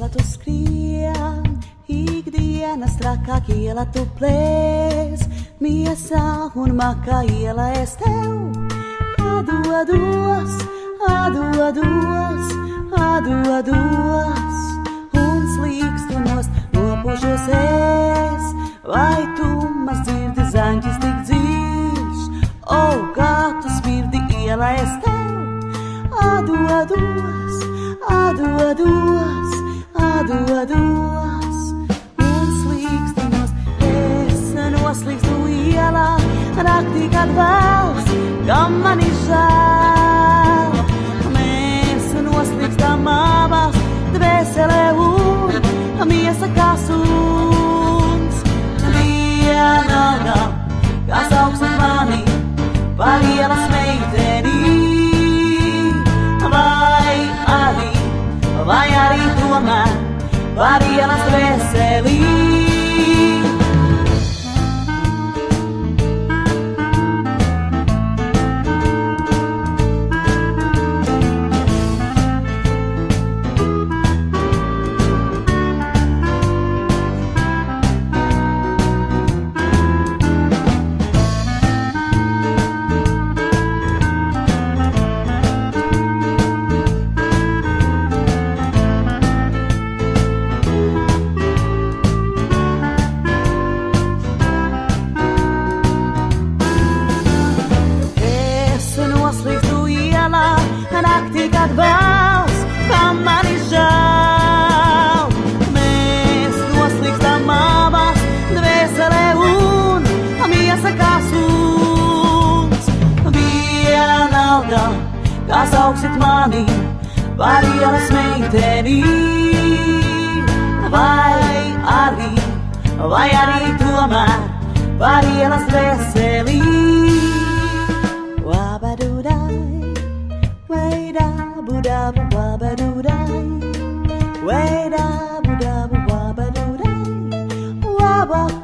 iela tu skrien, ikdienas trakāk iela tu plēs, miesā un makā iela es tev atdodos, atdodos, atdodos, un slīkstu nost nopušos es, vai tu maz dzirdi zaņķis tik dziļš, o, kā tu smirdi iela es tev atdodos, atdodos, atdodos, un slīkstu nost es noslīkstu ielā, naktī, kad vēls, kam mani žēl. Mēs noslīkstam abās, dvēselē un miesa kā suns. Vienalga, kas augstu mani par ielas meiteni, vai arī tomēr par ielas dvēseli. Kas augsit mani par ielas meiteni, vai arī tomēr par ielas dvēseli. Wabadudai, weidabudabu wabadudai, weidabudabu wabadudai, wabak